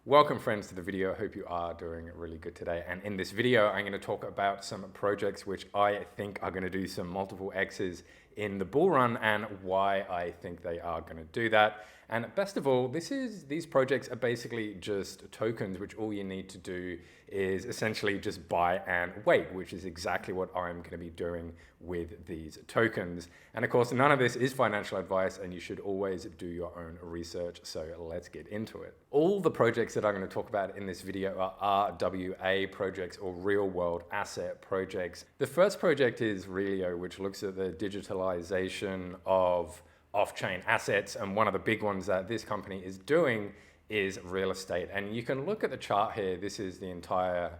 Welcome friends to the video. I hope you are doing really good today. And in this video, I'm going to talk about some projects which I think are going to do some multiple X's in the bull run and why I think they are going to do that. And best of all, these projects are basically just tokens, which all you need to do is essentially just buy and wait, which is exactly what I'm going to be doing with these tokens. And of course, none of this is financial advice and you should always do your own research. So let's get into it. All the projects that I'm going to talk about in this video are RWA projects or real world asset projects. The first project is Realio, which looks at the digitalization of off-chain assets, and one of the big ones that this company is doing is real estate. And you can look at the chart here. This is the entire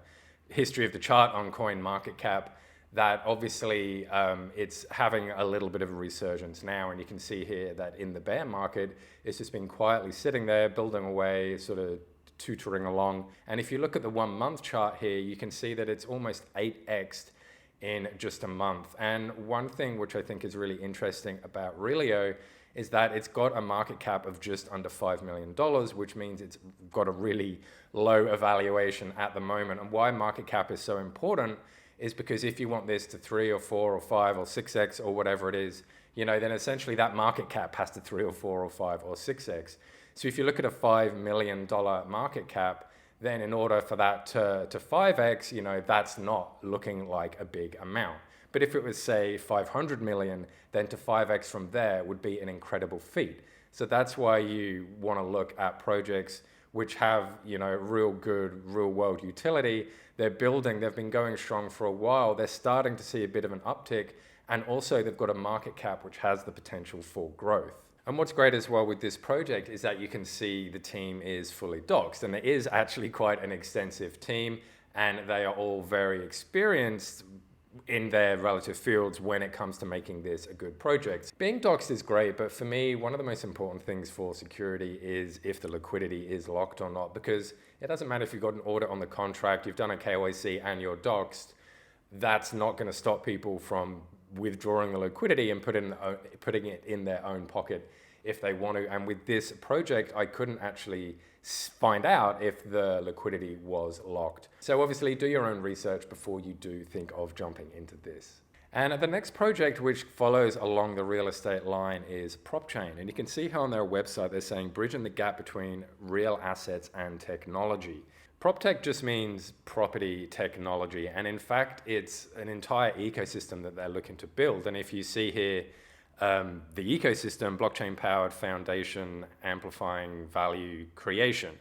history of the chart on CoinMarketCap. That obviously it's having a little bit of a resurgence now, and you can see here that in the bear market it's just been quietly sitting there building away, sort of tutoring along. And if you look at the 1 month chart here, you can see that it's almost 8x'd in just a month. And one thing which I think is really interesting about Realio is that it's got a market cap of just under $5 million, which means it's got a really low evaluation at the moment. And why market cap is so important is because if you want this to 3 or 4 or 5 or 6x or whatever it is, you know, then essentially that market cap has to 3 or 4 or 5 or 6x. So if you look at a $5 million market cap, then in order for that to 5x, you know, that's not looking like a big amount. But if it was, say, 500 million, then to 5x from there would be an incredible feat. So that's why you want to look at projects which have, you know, real good real world utility. They've been going strong for a while. They're starting to see a bit of an uptick. And also they've got a market cap which has the potential for growth. And what's great as well with this project is that you can see the team is fully doxed, and there is actually quite an extensive team, and they are all very experienced in their relative fields when it comes to making this a good project. Being doxed is great, but for me, one of the most important things for security is if the liquidity is locked or not, because it doesn't matter if you've got an audit on the contract, you've done a KYC and you're doxed, that's not going to stop people from withdrawing the liquidity and putting it in their own pocket if they want to. And with this project, I couldn't actually find out if the liquidity was locked. So obviously do your own research before you do think of jumping into this. And the next project which follows along the real estate line is Propchain. And you can see how on their website they're saying bridging the gap between real assets and technology. PropTech just means property technology, and in fact it's an entire ecosystem that they're looking to build. And if you see here the ecosystem, blockchain powered foundation amplifying value creation.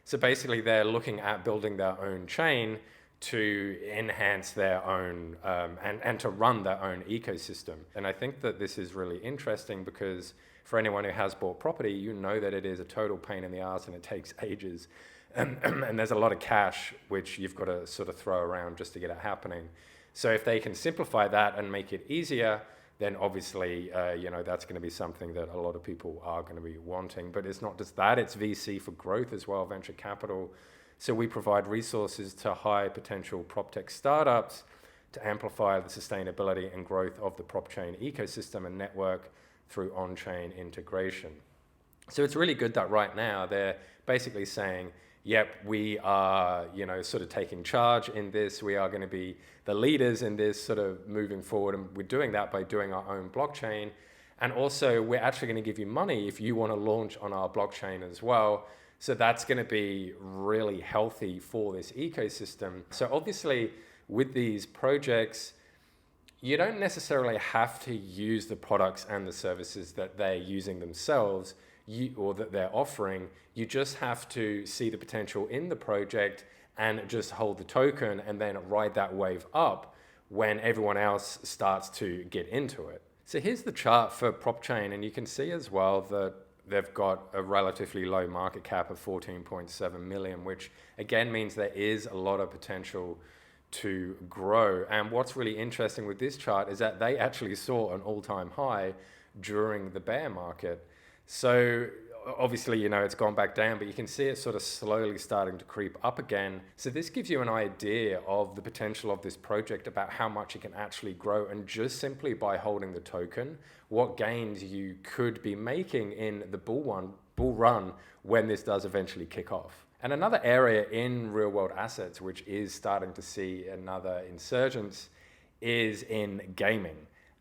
So basically they're looking at building their own chain to enhance their own and to run their own ecosystem. And I think that this is really interesting because for anyone who has bought property, you know that it is a total pain in the ass and it takes ages. And there's a lot of cash which you've got to sort of throw around just to get it happening. So if they can simplify that and make it easier, then obviously, you know, that's going to be something that a lot of people are going to be wanting. But it's not just that, it's VC for growth as well, venture capital. So we provide resources to high potential PropTech startups to amplify the sustainability and growth of the Propchain ecosystem and network through on-chain integration. So it's really good that right now they're basically saying, yep, we are, you know, sort of taking charge in this. We are going to be the leaders in this sort of moving forward. And we're doing that by doing our own blockchain. And also we're actually going to give you money if you want to launch on our blockchain as well. So that's going to be really healthy for this ecosystem. So obviously with these projects, you don't necessarily have to use the products and the services that they're using themselves or that they're offering. You just have to see the potential in the project and just hold the token and then ride that wave up when everyone else starts to get into it. So here's the chart for Propchain, and you can see as well that they've got a relatively low market cap of 14.7 million, which again means there is a lot of potential to grow. And what's really interesting with this chart is that they actually saw an all-time high during the bear market. So obviously, you know, it's gone back down, but you can see it sort of slowly starting to creep up again. So this gives you an idea of the potential of this project, about how much it can actually grow, and just simply by holding the token, what gains you could be making in the bull run when this does eventually kick off. And another area in real world assets, which is starting to see another insurgence, is in gaming.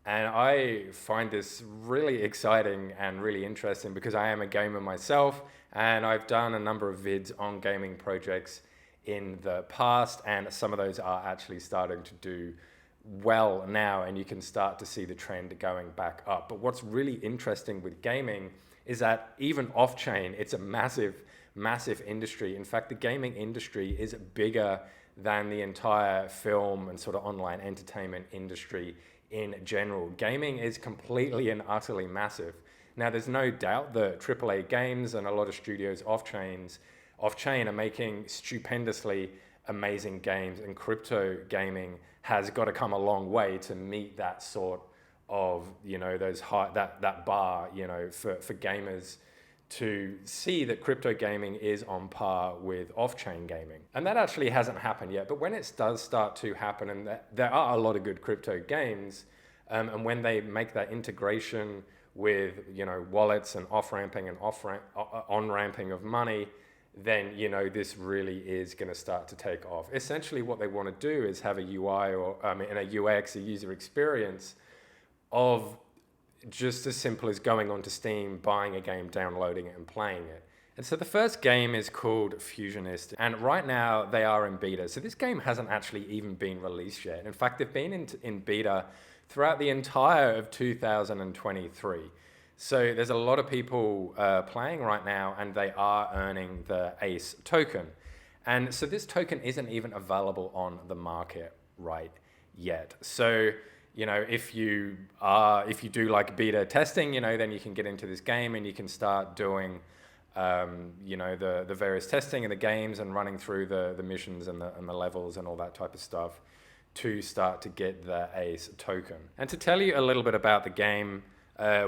And I find this really exciting and really interesting because I am a gamer myself, and I've done a number of vids on gaming projects in the past, and some of those are actually starting to do well now, and you can start to see the trend going back up. But what's really interesting with gaming is that even off-chain, it's a massive industry. In fact, the gaming industry is bigger than the entire film and sort of online entertainment industry in general. Gaming is completely and utterly massive. Now, there's no doubt that AAA games and a lot of studios off-chain are making stupendously amazing games, and crypto gaming has got to come a long way to meet that sort of, those high, that bar, for gamers to see that crypto gaming is on par with off-chain gaming. And that actually hasn't happened yet, but when it does start to happen, and there are a lot of good crypto games, and when they make that integration with, wallets and off-ramping and on-ramping of money, then, this really is going to start to take off. Essentially, what they want to do is have a UI or in a UX, a user experience of just as simple as going onto Steam, buying a game, downloading it, and playing it. And so the first game is called Fusionist, and right now they are in beta. So this game hasn't actually even been released yet. In fact, they've been in beta throughout the entire of 2023. So there's a lot of people playing right now, and they are earning the ACE token. And so this token isn't even available on the market right yet. So if you do like beta testing, then you can get into this game and you can start doing, the various testing in the games and running through the missions and the levels and all that type of stuff to start to get the ACE token. And to tell you a little bit about the game,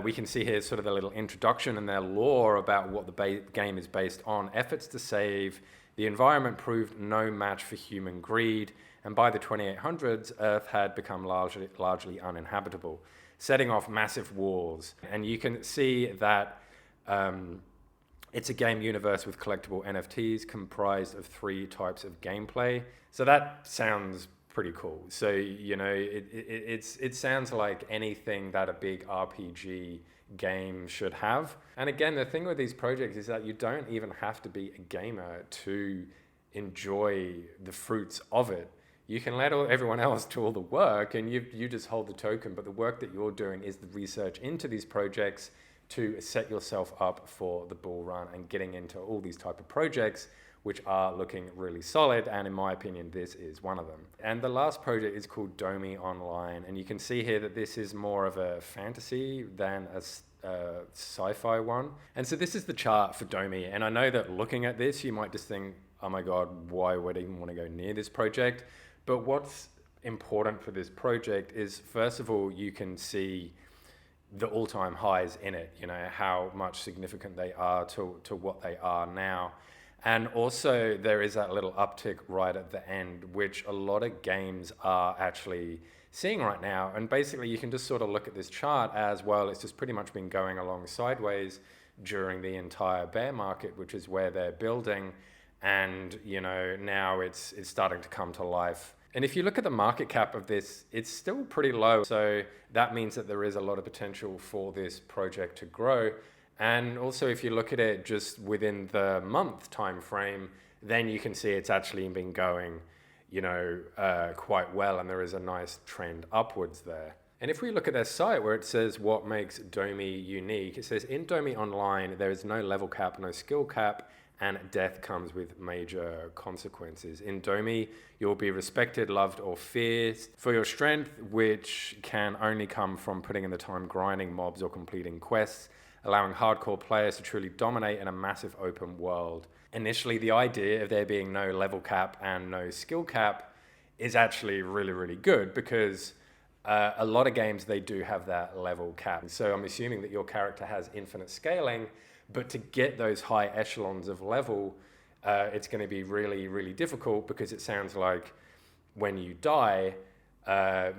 we can see here sort of a little introduction and their lore about what the game is based on. Efforts to save the environment proved no match for human greed, and by the 2800s, Earth had become largely uninhabitable, setting off massive wars. And you can see that it's a game universe with collectible NFTs comprised of 3 types of gameplay. So that sounds pretty cool. So, it sounds like anything that a big RPG game should have. And again, the thing with these projects is that you don't even have to be a gamer to enjoy the fruits of it. You can let everyone else do all the work, and you just hold the token, but the work that you're doing is the research into these projects to set yourself up for the bull run and getting into all these type of projects which are looking really solid, and in my opinion, this is one of them. And the last project is called Domi Online, and you can see here that this is more of a fantasy than a sci-fi one. And so this is the chart for Domi, and I know that looking at this, you might just think, oh my God, why would I even want to go near this project? But what's important for this project is, first of all, you can see the all-time highs in it, how much significant they are to what they are now. And also there is that little uptick right at the end, which a lot of games are actually seeing right now. And basically you can just sort of look at this chart as well. It's just pretty much been going along sideways during the entire bear market, which is where they're building. And, now it's starting to come to life. And if you look at the market cap of this, it's still pretty low. So that means that there is a lot of potential for this project to grow. And also, if you look at it just within the month time frame, then you can see it's actually been going, quite well, and there is a nice trend upwards there. And if we look at their site where it says what makes Domi unique, it says in Domi Online, there is no level cap, no skill cap, and death comes with major consequences. In Domi, you'll be respected, loved, or feared for your strength, which can only come from putting in the time grinding mobs or completing quests, allowing hardcore players to truly dominate in a massive open world. Initially, the idea of there being no level cap and no skill cap is actually really, really good, because a lot of games, they do have that level cap. So I'm assuming that your character has infinite scaling, but to get those high echelons of level, it's going to be really, really difficult, because it sounds like when you die,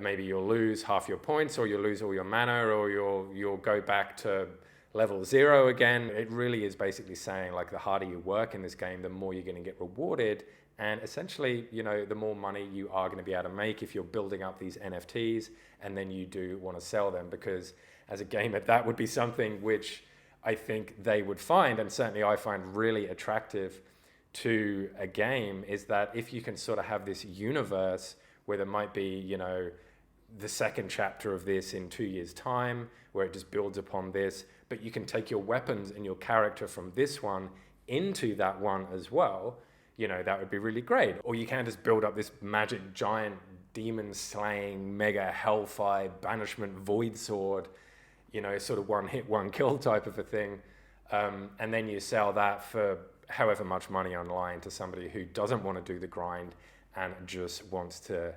maybe you'll lose half your points, or you'll lose all your mana, or you'll go back to level 0 again. It really is basically saying like the harder you work in this game, the more you're going to get rewarded. And essentially, you know, the more money you are going to be able to make if you're building up these NFTs and then you do want to sell them, because as a gamer, that would be something which I think they would find, and certainly I find really attractive to a game, is that if you can sort of have this universe where there might be, you know, the second chapter of this in 2 years' time, where it just builds upon this, but you can take your weapons and your character from this one into that one as well, you know, that would be really great. Or you can just build up this magic giant demon slaying mega hellfire banishment void sword, you know, sort of one hit, one kill type of a thing. And then you sell that for however much money online to somebody who doesn't want to do the grind and just wants to,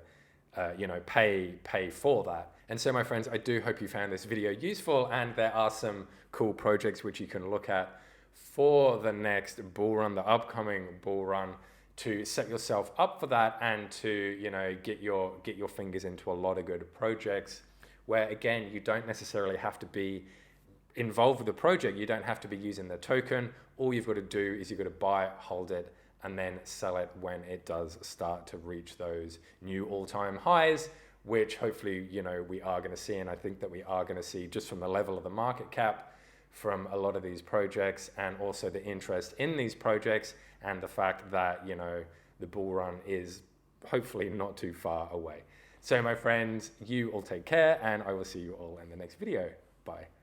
you know, pay for that. And so, my friends, I do hope you found this video useful, and there are some cool projects which you can look at for the next bull run, the upcoming bull run, to set yourself up for that and to, you know, get your fingers into a lot of good projects where, again, you don't necessarily have to be involved with the project. You don't have to be using the token. All you've got to do is you've got to buy it, hold it, and then sell it when it does start to reach those new all-time highs, which hopefully, you know, we are going to see. And I think that we are going to see, just from the level of the market cap from a lot of these projects, and also the interest in these projects, and the fact that, you know, the bull run is hopefully not too far away. So, my friends, you all take care, and I will see you all in the next video. Bye.